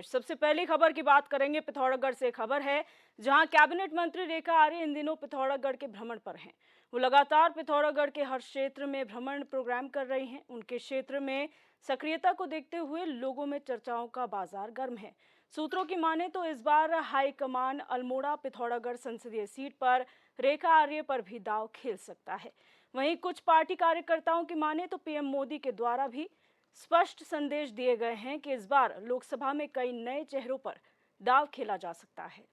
सबसे पहली खबर की बात करेंगे। पिथौरागढ़ से खबर है जहां कैबिनेट मंत्री रेखा आर्य इन दिनों पिथौरागढ़ के भ्रमण पर हैं। वो लगातार पिथौरागढ़ के हर क्षेत्र में भ्रमण प्रोग्राम कर रही हैं। उनके क्षेत्र में सक्रियता को देखते हुए लोगों में चर्चाओं का बाजार गर्म है। सूत्रों की माने तो इस बार हाईकमान अल्मोड़ा पिथौरागढ़ संसदीय सीट पर रेखा आर्य पर भी दांव खेल सकता है। वहीं कुछ पार्टी कार्यकर्ताओं की माने तो पीएम मोदी के द्वारा भी स्पष्ट संदेश दिए गए हैं कि इस बार लोकसभा में कई नए चेहरों पर दांव खेला जा सकता है।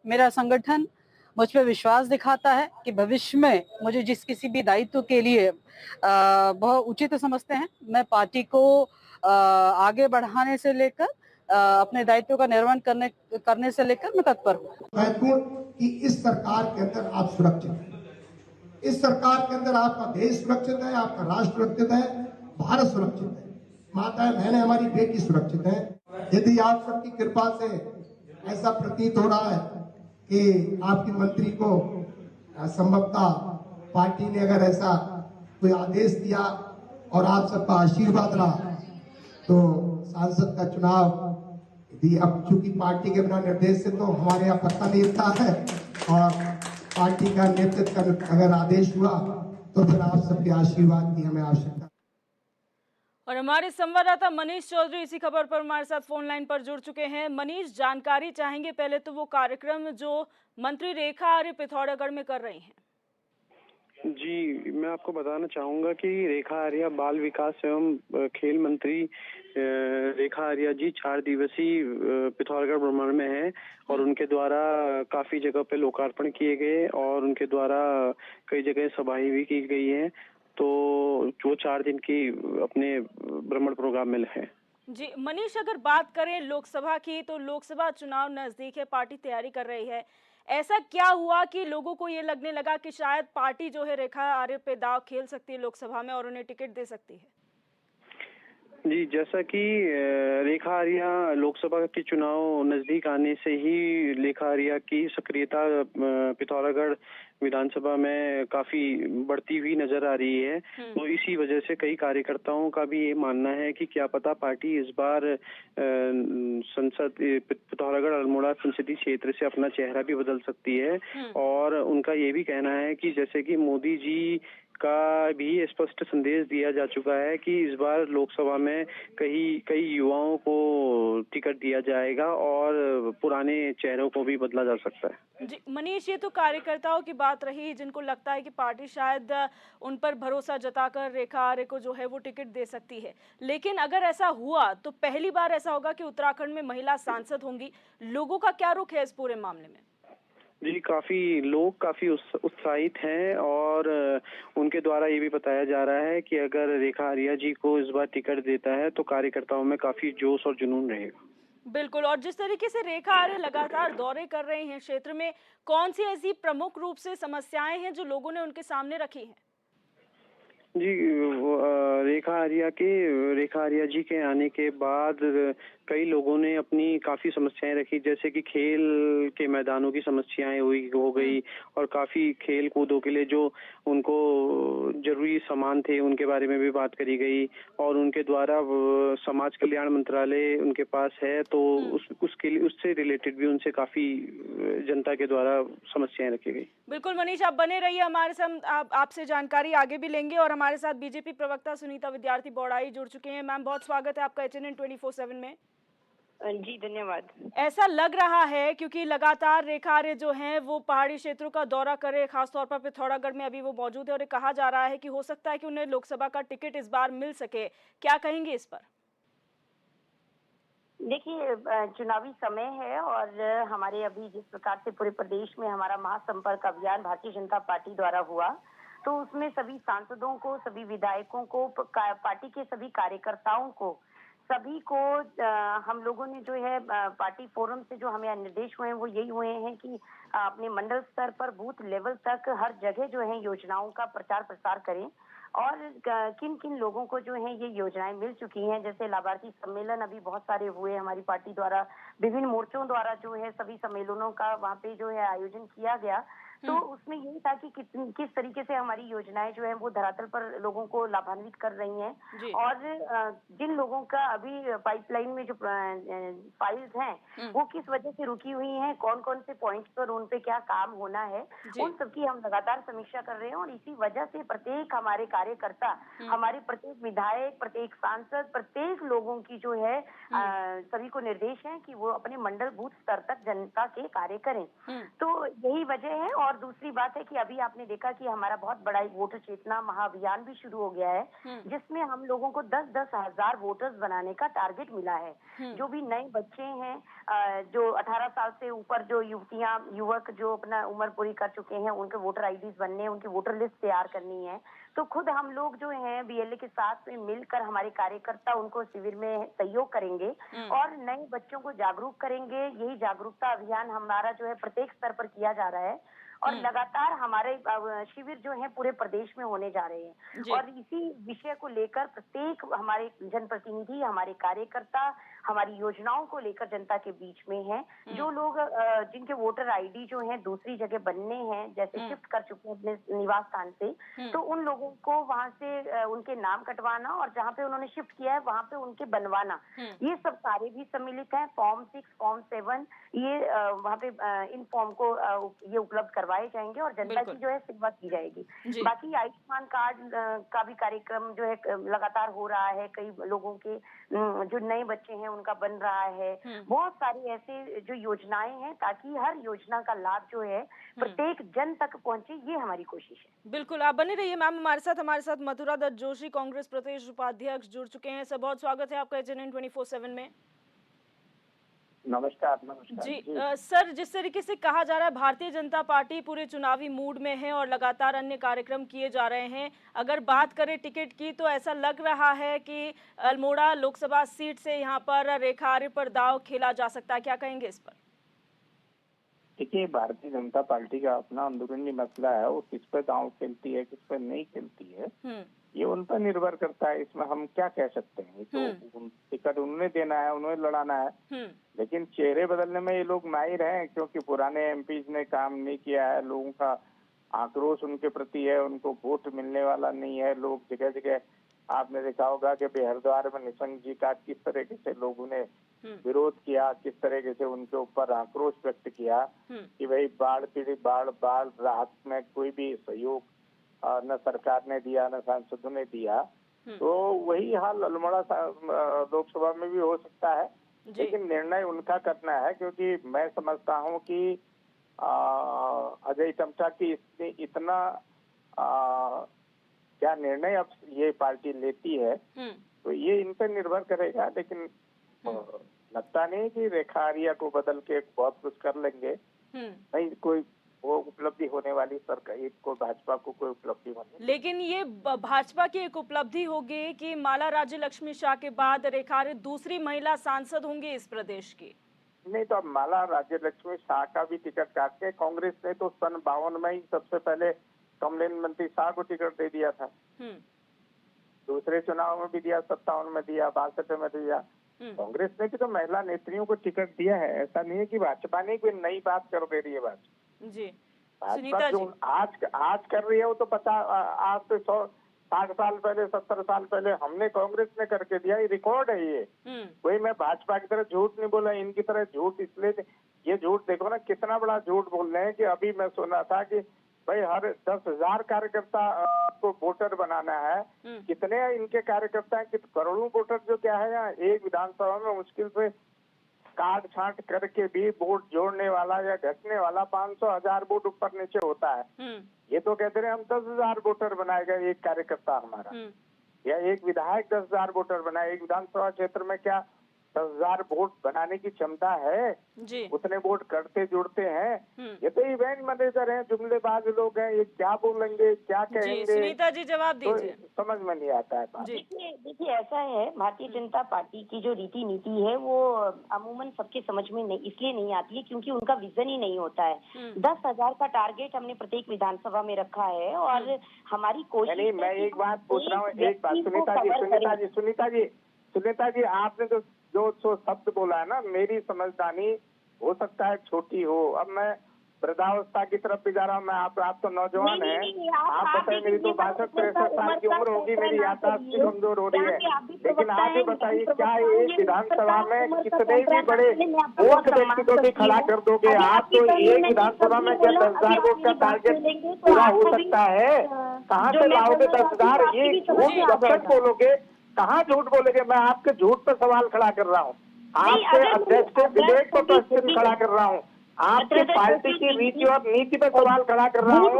मेरा संगठन मुझ पे विश्वास दिखाता है कि भविष्य में मुझे जिस किसी भी दायित्व के लिए बहुत उचित समझते हैं, मैं पार्टी को आगे बढ़ाने से लेकर अपने दायित्व का निर्वहन करने से लेकर मैं तत्पर हूँ। महत्वपूर्ण कि इस सरकार के अंदर आप सुरक्षित हैं, इस सरकार के अंदर आपका देश सुरक्षित है, आपका राष्ट्र सुरक्षित है, भारत सुरक्षित है, माताएं बहनें हमारी बेटी सुरक्षित है। यदि आप सबकी कृपा से ऐसा प्रतीत हो रहा है कि आपकी मंत्री को संभवतः पार्टी ने अगर ऐसा कोई आदेश दिया और आप सबका आशीर्वाद रहा तो सांसद का चुनाव यदि अब चूंकि पार्टी के बिना निर्देश से तो हमारे यहाँ पत्ता नहीं हिलता है और पार्टी का नेतृत्व का अगर आदेश हुआ तो फिर आप सबके आशीर्वाद की हमें आवश्यकता। और हमारे संवाददाता मनीष चौधरी इसी खबर पर हमारे साथ फोन लाइन पर जुड़ चुके हैं। मनीष, जानकारी चाहेंगे पहले तो वो कार्यक्रम जो मंत्री रेखा आर्य पिथौरागढ़ में कर रही हैं। जी, मैं आपको बताना चाहूँगा कि रेखा आर्या बाल विकास एवं खेल मंत्री रेखा आर्या जी 4 दिवसीय पिथौरागढ़ भ्रमण में हैं और उनके द्वारा काफ़ी जगह पे लोकार्पण किए गए और उनके द्वारा कई जगह सभाएं भी की गई हैं। तो वो 4 दिन की अपने भ्रमण प्रोग्राम में हैं। जी मनीष, अगर बात करें लोकसभा की तो लोकसभा चुनाव नजदीक है, पार्टी तैयारी कर रही है। ऐसा क्या हुआ कि लोगों को ये लगने लगा कि शायद पार्टी जो है रेखा आर्य पे दांव खेल सकती है लोकसभा में और उन्हें टिकट दे सकती है? जी, जैसा कि रेखा आर्या लोकसभा के चुनाव नजदीक आने से ही रेखा आर्या की सक्रियता पिथौरागढ़ विधानसभा में काफी बढ़ती हुई नजर आ रही है। तो इसी वजह से कई कार्यकर्ताओं का भी ये मानना है कि क्या पता पार्टी इस बार संसद पिथौरागढ़ अल्मोड़ा संसदीय क्षेत्र से अपना चेहरा भी बदल सकती है। और उनका ये भी कहना है कि जैसे कि मोदी जी का भी स्पष्ट संदेश दिया जा चुका है कि इस बार लोकसभा में कई युवाओं को टिकट दिया जाएगा और पुराने चेहरों को भी बदला जा सकता है। जी मनीष, ये तो कार्यकर्ताओं की बात रही जिनको लगता है कि पार्टी शायद उन पर भरोसा जताकर रेखा आर्य को जो है वो टिकट दे सकती है। लेकिन अगर ऐसा हुआ तो पहली बार ऐसा होगा कि उत्तराखंड में महिला सांसद होंगी। लोगों का क्या रुख है इस पूरे मामले में? जी, लोग काफी उत्साहित हैं और उनके द्वारा ये भी बताया जा रहा है कि अगर रेखा आर्या जी को इस बार टिकट देता है तो कार्यकर्ताओं में काफी जोश और जुनून रहेगा। बिल्कुल, और जिस तरीके से रेखा आर्य लगातार दौरे कर रहे हैं क्षेत्र में, कौन सी ऐसी प्रमुख रूप से समस्याएं हैं जो लोगों ने उनके सामने रखी हैं? जी, रेखा आर्या जी के आने के बाद कई लोगों ने अपनी काफी समस्याएं रखी, जैसे कि खेल के मैदानों की समस्याएं हो गई और काफी खेल कूदों के लिए जो उनको जरूरी सामान थे उनके बारे में भी बात करी गई और उनके द्वारा समाज कल्याण मंत्रालय उनके पास है तो उसके लिए उससे रिलेटेड भी उनसे काफी जनता के द्वारा समस्याएं रखी गई। बिल्कुल मनीष, आप बने रहिए हमारे साथ, आपसे जानकारी आगे भी लेंगे। और हमारे साथ बीजेपी प्रवक्ता सुनीता विद्यार्थी बौड़ाई जुड़ चुके हैं। मैम, बहुत स्वागत है आपका HNN 24/7 में। जी धन्यवाद। ऐसा लग रहा है क्योंकि लगातार रेखा आर्य जो हैं वो पहाड़ी क्षेत्रों का दौरा कर रहे हैं, खासतौर पर पिथौरागढ़ में अभी वो मौजूद है और ये कहा जा रहा है कि हो सकता है कि उन्हें लोकसभा का टिकट इस बार मिल सके। क्या कहेंगे इस पर? देखिए, चुनावी समय है और हमारे अभी जिस प्रकार से पूरे प्रदेश में हमारा महासंपर्क अभियान भारतीय जनता पार्टी द्वारा हुआ तो उसमें सभी सांसदों को, सभी विधायकों को, पार्टी के सभी कार्यकर्ताओं को, सभी को हम लोगों ने जो है पार्टी फोरम से जो हमें निर्देश हुए हैं वो यही हुए हैं कि अपने मंडल स्तर पर बूथ लेवल तक हर जगह जो है योजनाओं का प्रचार प्रसार करें और किन किन लोगों को जो है ये योजनाएं मिल चुकी हैं। जैसे लाभार्थी सम्मेलन अभी बहुत सारे हुए हमारी पार्टी द्वारा, विभिन्न मोर्चों द्वारा जो है सभी सम्मेलनों का वहाँ पे जो है आयोजन किया गया। तो उसमें यही था कि किस तरीके से हमारी योजनाएं जो है वो धरातल पर लोगों को लाभान्वित कर रही हैं और जिन लोगों का अभी पाइपलाइन में जो फाइल्स हैं वो किस वजह से रुकी हुई हैं, कौन कौन से पॉइंट्स पर उन पे क्या काम होना है, उन सबकी हम लगातार समीक्षा कर रहे हैं। और इसी वजह से प्रत्येक हमारे कार्यकर्ता, हमारे प्रत्येक विधायक, प्रत्येक सांसद, प्रत्येक लोगों की जो है सभी को निर्देश है कि वो अपने मंडल बूथ स्तर तक जनता के कार्य करें। तो यही वजह है। और दूसरी बात है कि अभी आपने देखा कि हमारा बहुत बड़ा एक वोटर चेतना महाअभियान भी शुरू हो गया है, जिसमें हम लोगों को 10-10 हजार वोटर्स बनाने का टारगेट मिला है। जो भी नए बच्चे हैं, जो 18 साल से ऊपर जो युवतियां, युवक जो अपना उम्र पूरी कर चुके हैं, उनके वोटर आईडीज बनने हैं, उनकी वोटर लिस्ट तैयार करनी है। तो खुद हम लोग जो हैं बीएलए के साथ में मिलकर हमारे कार्यकर्ता उनको शिविर में सहयोग करेंगे और नए बच्चों को जागरूक करेंगे। यही जागरूकता अभियान हमारा जो है प्रत्येक स्तर पर किया जा रहा है और लगातार हमारे शिविर जो है पूरे प्रदेश में होने जा रहे हैं। और इसी विषय को लेकर प्रत्येक हमारे जनप्रतिनिधि, हमारे कार्यकर्ता हमारी योजनाओं को लेकर जनता के बीच में हैं। जो लोग जिनके वोटर आईडी जो है दूसरी जगह बनने हैं, जैसे शिफ्ट कर चुके हैं अपने निवास स्थान से, तो उन लोगों को वहां से उनके नाम कटवाना और जहाँ पे उन्होंने शिफ्ट किया है वहां पे उनके बनवाना, ये सब कार्य भी सम्मिलित है। फॉर्म 6, फॉर्म 7 ये वहाँ पे इन फॉर्म को ये उपलब्ध करवाए जाएंगे और जनता की जो है सेवा की जाएगी। बाकी आयुष्मान कार्ड का भी कार्यक्रम जो है लगातार हो रहा है। कई लोगों के जो नए बच्चे हैं उनका बन रहा है। बहुत सारी ऐसे जो योजनाएं हैं ताकि हर योजना का लाभ जो है प्रत्येक जन तक पहुंचे, ये हमारी कोशिश है। बिल्कुल, आप बने रहिए मैम हमारे साथ मथुरा दत्त जोशी, कांग्रेस प्रदेश उपाध्यक्ष जुड़ चुके हैं। सर, बहुत स्वागत है आपका एचएनएन 24/7 में। नमस्कार। जी सर, जिस तरीके से कहा जा रहा है भारतीय जनता पार्टी पूरे चुनावी मूड में है और लगातार अन्य कार्यक्रम किए जा रहे हैं। अगर बात करें टिकट की तो ऐसा लग रहा है कि अल्मोड़ा लोकसभा सीट से यहाँ पर रेखा आर्य पर दांव खेला जा सकता है, क्या कहेंगे इस पर? देखिए, भारतीय जनता पार्टी का अपना अंदरूनी मसला है, वो किस पर दांव खेलती है, किस पर नहीं खेलती है, ये उन पर निर्भर करता है। इसमें हम क्या कह सकते हैं? तो टिकट उन्हें देना है, उन्हें लड़ाना है, लेकिन चेहरे बदलने में ये लोग माहिर हैं, क्योंकि पुराने एमपीज ने काम नहीं किया है। लोगों का आक्रोश उनके प्रति है, उनको वोट मिलने वाला नहीं है। लोग जगह जगह, आपने देखा होगा कि हरिद्वार में निशंक जी का किस तरीके से लोगों ने विरोध किया, किस तरीके से उनके ऊपर आक्रोश व्यक्त किया कि भाई बाढ़ पीड़ित, बाढ़ राहत में कोई भी सहयोग न सरकार ने दिया, न सांसदों ने दिया। तो वही हाल अल्मोड़ा लोकसभा में भी हो सकता है, लेकिन निर्णय उनका करना है। क्योंकि मैं समझता हूँ कि अजय टम्टा की इतना क्या निर्णय अब ये पार्टी लेती है, तो ये इन पर निर्भर करेगा। लेकिन लगता नहीं कि रेखा आर्या को बदल के बहुत कुछ कर लेंगे। नहीं, कोई वो उपलब्धि होने वाली सरकार को, भाजपा को कोई उपलब्धि होने। लेकिन ये भाजपा की एक उपलब्धि होगी कि माला राज्य लक्ष्मी शाह के बाद रेखा आर्य दूसरी महिला सांसद होंगी इस प्रदेश की। नहीं, तो अब माला राज्य लक्ष्मी शाह का भी टिकट काट के कांग्रेस ने तो सन 52 में ही सबसे पहले कमलेन मंत्री शाह को टिकट दे दिया था। दूसरे चुनाव में भी दिया, 57 में दिया, 62 में दिया। कांग्रेस ने भी तो महिला नेत्रियों को टिकट दिया है। ऐसा नहीं है कि भाजपा ने कोई नई बात कर दे रही है। जी, भाजपा जो आज कर रही है वो तो 50, आज से 60 साल पहले, 70 साल पहले हमने, कांग्रेस ने करके दिया। ये रिकॉर्ड है। ये कोई, मैं भाजपा की तरह झूठ नहीं बोला, इनकी तरह झूठ इसलिए, ये झूठ देखो ना कितना बड़ा झूठ बोल रहे हैं कि अभी मैं सुना था कि भाई हर 10,000 कार्यकर्ता को वोटर बनाना है। कितने इनके कार्यकर्ता हैं? करोड़ों वोटर जो क्या है यहाँ एक विधानसभा में मुश्किल से काट छांट करके भी वोट जोड़ने वाला या घटने वाला 500-1000 वोट ऊपर नीचे होता है। ये तो कहते रहे हम 10,000 वोटर बनाएगा एक कार्यकर्ता हमारा, या एक विधायक 10,000 वोटर बनाए। एक विधानसभा क्षेत्र में क्या 10,000 वोट बनाने की क्षमता है? उतने वोट करते जुड़ते हैं। ये तो इवेंट मैनेजर हैं, जुमलेबाज लोग हैं। ये क्या बोलेंगे, क्या कहेंगे? सुनीता जी जवाब दीजिए। तो समझ में नहीं आता है। देखिए ऐसा है, भारतीय जनता पार्टी की जो रीति नीति है वो अमूमन सबके समझ में नहीं इसलिए नहीं आती है क्योंकि उनका विजन ही नहीं होता है। 10,000 का टारगेट हमने प्रत्येक विधानसभा में रखा है और हमारी कोशिश। नहीं, मैं एक बात पूछ रहा हूँ, एक बात सुनीता जी, आपने जो शब्द बोला है ना, मेरी समझदारी हो सकता है छोटी हो। अब मैं वृद्धावस्था की तरफ भी जा रहा हूँ मैं। आप तो नौजवान हैं, आप बताइए, मेरी तो 62-63 साल की उम्र होगी, मेरी याददाश्त भी कमजोर हो रही है। लेकिन आप भी बताइए, क्या एक विधानसभा में कितने भी बड़े मूर्ख व्यक्ति को भी खड़ा कर दोगे आप, तो एक विधानसभा में क्या 10,000 वोट का टारगेट पूरा हो सकता है? कहाँ से लाओगे 10,000? ये झूठ जब बोलोगे, कहाँ झूठ बोलोगे? मैं आपके झूठ पर सवाल खड़ा कर रहा हूँ, आपके अध्यक्ष के विवेक पर प्रश्न खड़ा कर रहा हूँ, आपकी पार्टी की रीति और नीति पर सवाल खड़ा कर रहा हूँ।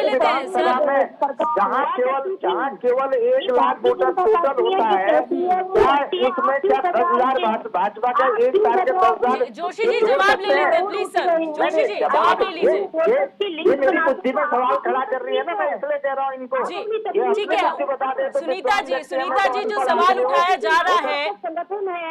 विधानसभा में जहाँ केवल 1 लाख वोटर टोटल होता है, क्या इसमें क्या 10,000 भाजपा का एक टारगेट 10,000? जोशी जी जवाब ले लेते हैं प्लीज सर। जोशी जी जवाब ले लीजिए। ये मेरी बुद्धि में सवाल खड़ा कर रही है ना, मैं इसलिए कह रहा हूँ इनको। जी ठीक है बता दे सुनीता जी जो सवाल उठाया जा रहा है,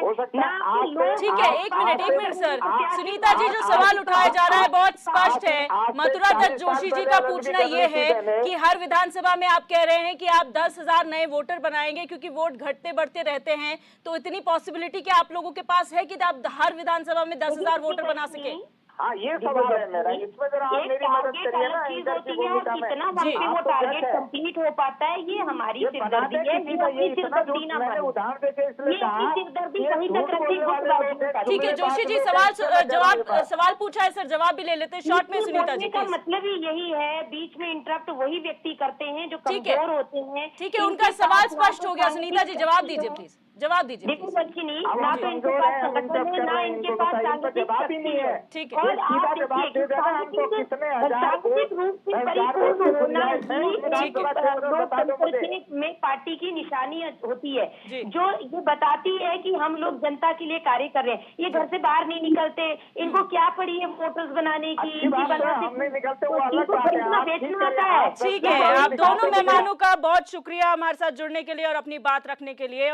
हो सकता है। ठीक है एक मिनट सर। सुनीता जी जो सवाल उठाया जा रहा है बहुत स्पष्ट है। मथुरा दत्त जोशी जी का पूछना ये है कि हर विधानसभा में आप कह रहे हैं कि आप 10,000 नए वोटर बनाएंगे क्योंकि वोट घटते बढ़ते रहते हैं, तो इतनी पॉसिबिलिटी क्या आप लोगों के पास है कि आप हर विधानसभा में 10,000 वोटर बना सके? हाँ, ये सवाल है मेरा, इसमें जरा आप मेरी मदद करिए ना। कितना वहाँ पे वो टारगेट कंप्लीट हो पाता है, ये हमारी सिरदर्दी है। ये सिरदर्दी ना माने, उदाहरण देके इसलिए कहा। सिरदर्दी कहीं तक रखी। ठीक है जोशी जी सवाल पूछा है सर, जवाब भी ले लेते हैं शॉर्ट में। सुनीता जी का मतलब ही यही है, बीच में इंटरप्ट वही व्यक्ति करते हैं जो कमजोर होते हैं। ठीक है उनका सवाल स्पष्ट हो गया। सुनीता जी जवाब दीजिए प्लीज, जवाब दीजिए। देखो बच्चिनी, ना तो इनके पास संगठन है, ना इनके पास सांगठनिक शक्ति है। ठीक है और आप देखिए सांगठनिक रूप से परिपूर्ण होना ही लोकतंत्र में पार्टी की निशानी होती है, जो ये बताती है कि हम लोग जनता के लिए कार्य कर रहे हैं। ये घर से बाहर नहीं निकलते, इनको क्या पड़ी है फोटोज बनाने की, खरीदना बेचना आता है। ठीक है, आप दोनों मेहमानों का बहुत शुक्रिया हमारे साथ जुड़ने के लिए और अपनी बात रखने के लिए।